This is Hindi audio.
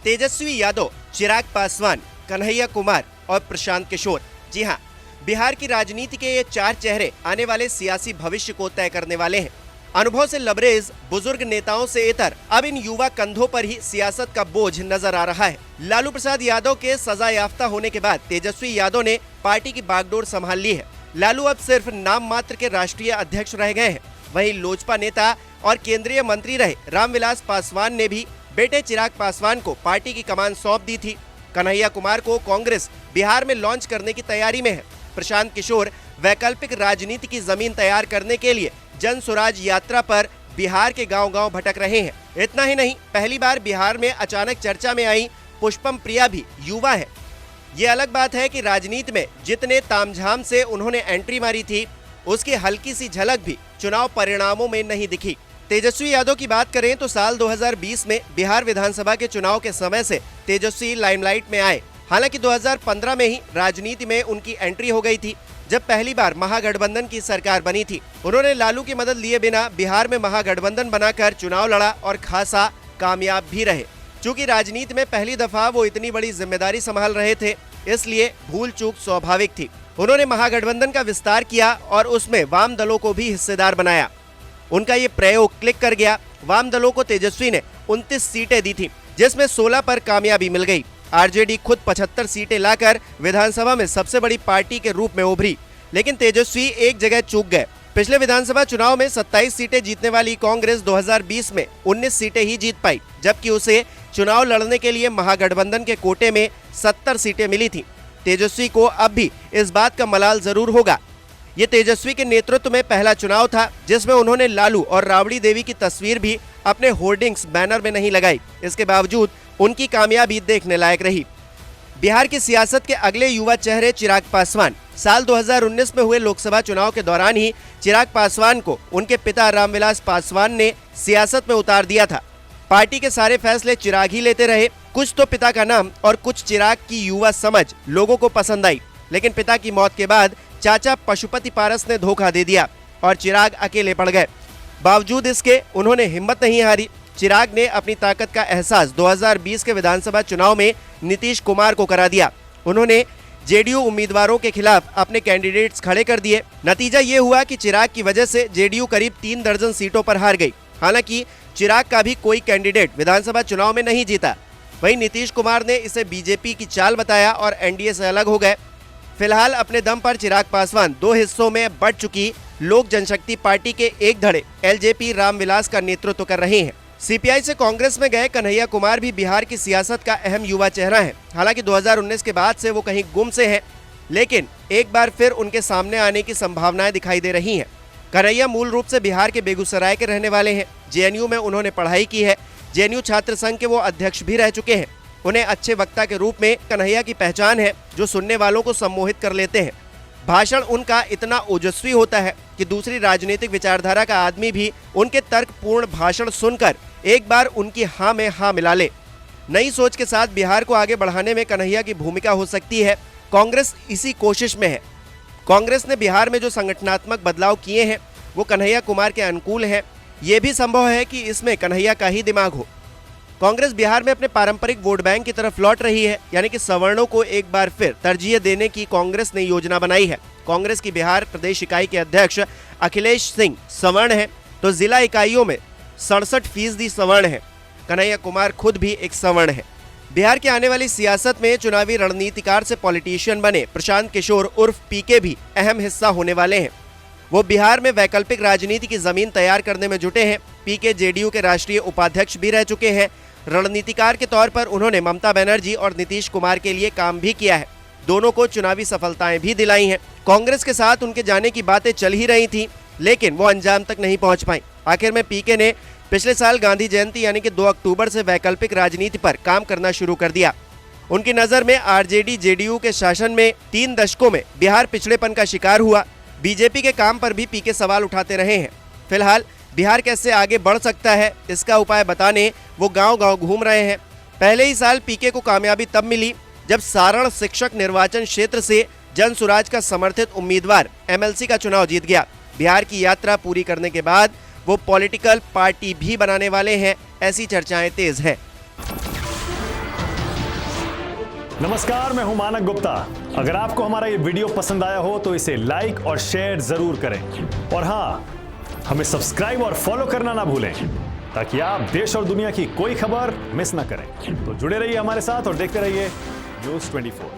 तेजस्वी यादव, चिराग पासवान, कन्हैया कुमार और प्रशांत किशोर। जी हाँ, बिहार की राजनीति के ये 4 चेहरे आने वाले सियासी भविष्य को तय करने वाले हैं। अनुभव से लबरेज बुजुर्ग नेताओं से इतर अब इन युवा कंधों पर ही सियासत का बोझ नजर आ रहा है। लालू प्रसाद यादव के सजा याफ्ता होने के बाद तेजस्वी यादव ने पार्टी की बागडोर संभाल ली है। लालू अब सिर्फ नाम मात्र के राष्ट्रीय अध्यक्ष रह गए हैं। वहीं लोजपा नेता और केंद्रीय मंत्री रहे रामविलास पासवान ने भी बेटे चिराग पासवान को पार्टी की कमान सौंप दी थी। कन्हैया कुमार को कांग्रेस बिहार में लॉन्च करने की तैयारी में है। प्रशांत किशोर वैकल्पिक राजनीति की जमीन तैयार करने के लिए जन स्वराज यात्रा पर बिहार के गांव-गांव भटक रहे हैं। इतना ही नहीं, पहली बार बिहार में अचानक चर्चा में आई पुष्पम प्रिया भी युवा है। ये अलग बात है कि राजनीति में जितने तामझाम से उन्होंने एंट्री मारी थी, उसकी हल्की सी झलक भी चुनाव परिणामों में नहीं दिखी। तेजस्वी यादव की बात करें तो साल 2020 में बिहार विधानसभा के चुनाव के समय से तेजस्वी लाइमलाइट में आए। हालांकि 2015 में ही राजनीति में उनकी एंट्री हो गई थी, जब पहली बार महागठबंधन की सरकार बनी थी। उन्होंने लालू की मदद लिए बिना बिहार में महागठबंधन बनाकर चुनाव लड़ा और खासा कामयाब भी रहे। चूंकि राजनीति में पहली दफा वो इतनी बड़ी जिम्मेदारी संभाल रहे थे, इसलिए भूल चूक स्वाभाविक थी। उन्होंने महागठबंधन का विस्तार किया और उसमें वाम दलों को भी हिस्सेदार बनाया। उनका ये प्रयोग क्लिक कर गया। वाम दलों को तेजस्वी ने 29 सीटें दी थी, जिसमें 16 पर कामयाबी मिल गई। आरजेडी खुद 75 सीटें लाकर विधानसभा में सबसे बड़ी पार्टी के रूप में उभरी, लेकिन तेजस्वी एक जगह चूक गए। पिछले विधानसभा चुनाव में 27 सीटें जीतने वाली कांग्रेस 2020 में 19 सीटें ही जीत पाई, जबकि उसे चुनाव लड़ने के लिए महागठबंधन के कोटे में 70 सीटें मिली थी। तेजस्वी को अब भी इस बात का मलाल जरूर होगा। ये तेजस्वी के नेतृत्व में पहला चुनाव था जिसमें उन्होंने लालू और राबड़ी देवी की तस्वीर भी अपने होर्डिंग्स बैनर में नहीं लगाई। इसके बावजूद उनकी कामयाबी देखने लायक रही। बिहार की सियासत के अगले युवा चेहरे चिराग पासवान। साल 2019 में हुए लोकसभा चुनाव के दौरान ही चिराग पासवान को उनके पिता रामविलास पासवान ने सियासत में उतार दिया था। पार्टी के सारे फैसले चिराग ही लेते रहे। कुछ तो पिता का नाम और कुछ चिराग की युवा समझ लोगों को पसंद आई, लेकिन पिता की मौत के बाद चाचा पशुपति पारस ने धोखा दे दिया और चिराग अकेले पड़ गए। बावजूद इसके उन्होंने हिम्मत नहीं हारी। चिराग ने अपनी ताकत का एहसास 2020 के विधानसभा चुनाव में नीतीश कुमार को करा दिया। उन्होंने जेडीयू उम्मीदवारों के खिलाफ अपने कैंडिडेट्स खड़े कर दिए। नतीजा ये हुआ कि चिराग की वजह से जेडीयू करीब 3 दर्जन सीटों पर हार गई। हालांकि चिराग का भी कोई कैंडिडेट विधानसभा चुनाव में नहीं जीता। वहीं नीतीश कुमार ने इसे बीजेपी की चाल बताया और एनडीए से अलग हो गए। फिलहाल अपने दम पर चिराग पासवान 2 हिस्सों में बढ़ चुकी लोक जनशक्ति पार्टी के एक धड़े एलजेपी रामविलास का नेतृत्व कर रहे हैं। सीपीआई से कांग्रेस में गए कन्हैया कुमार भी बिहार की सियासत का अहम युवा चेहरा है। हालांकि 2019 के बाद से वो कहीं गुम से हैं, लेकिन एक बार फिर उनके सामने आने की संभावनाएं दिखाई दे रही हैं। कन्हैया मूल रूप से बिहार के बेगूसराय के रहने वाले हैं। जेएनयू में उन्होंने पढ़ाई की है। जेएनयू छात्र संघ के वो अध्यक्ष भी रह चुके हैं। उन्हें अच्छे वक्ता के रूप में कन्हैया की पहचान है, जो सुनने वालों को सम्मोहित कर लेते हैं। भाषण उनका इतना ओजस्वी होता है कि दूसरी राजनीतिक विचारधारा का आदमी भी उनके तर्कपूर्ण भाषण सुनकर एक बार उनकी हाँ में हाँ मिला ले। नई सोच के साथ बिहार को आगे बढ़ाने में कन्हैया की भूमिका हो सकती है। कांग्रेस इसी कोशिश में है। कांग्रेस ने बिहार में जो संगठनात्मक बदलाव किए हैं वो कन्हैया कुमार के अनुकूल है। ये भी संभव है कि इसमें कन्हैया का ही दिमाग हो। कांग्रेस बिहार में अपने पारंपरिक वोट बैंक की तरफ लौट रही है, यानी कि सवर्णों को एक बार फिर तरजीह देने की कांग्रेस ने योजना बनाई है। कांग्रेस की बिहार प्रदेश इकाई के अध्यक्ष अखिलेश सिंह सवर्ण हैं, तो जिला इकाइयों में 67% सवर्ण है। कन्हैया कुमार खुद भी एक सवर्ण है। बिहार की आने वाली सियासत में चुनावी रणनीतिकार से पॉलिटिशियन बने प्रशांत किशोर उर्फ पीके भी अहम हिस्सा होने वाले हैं। वो बिहार में वैकल्पिक राजनीति की जमीन तैयार करने में जुटे हैं। पीके जेडीयू के राष्ट्रीय उपाध्यक्ष भी रह चुके हैं। रणनीतिकार के तौर पर उन्होंने ममता बनर्जी और नीतीश कुमार के लिए काम भी किया है। दोनों को चुनावी सफलताएं भी दिलाई हैं। कांग्रेस के साथ उनके जाने की बातें चल ही रही थी, लेकिन वो अंजाम तक नहीं पहुंच पाई। आखिर में पीके ने पिछले साल गांधी जयंती यानी कि 2 अक्टूबर से वैकल्पिक राजनीति पर काम करना शुरू कर दिया। उनकी नजर में आरजेडी जेडीयू के शासन में 3 दशकों में बिहार पिछड़ेपन का शिकार हुआ। बीजेपी के काम पर भी पीके सवाल उठाते रहे हैं। फिलहाल बिहार कैसे आगे बढ़ सकता है, इसका उपाय बताने वो गांव-गांव घूम रहे हैं। पहले ही साल पीके को कामयाबी तब मिली जब सारण शिक्षक निर्वाचन क्षेत्र से जन सुराज का समर्थित उम्मीदवार एमएलसी का चुनाव जीत गया। बिहार की यात्रा पूरी करने के बाद वो पॉलिटिकल पार्टी भी बनाने वाले हैं, ऐसी चर्चाएं तेज हैं। नमस्कार, मैं हूं मानक गुप्ता। अगर आपको हमारा ये वीडियो पसंद आया हो तो इसे लाइक और शेयर जरूर करें और हाँ, हमें सब्सक्राइब और फॉलो करना ना भूलें ताकि आप देश और दुनिया की कोई खबर मिस ना करें। तो जुड़े रहिए हमारे साथ और देखते रहिए न्यूज़ 24।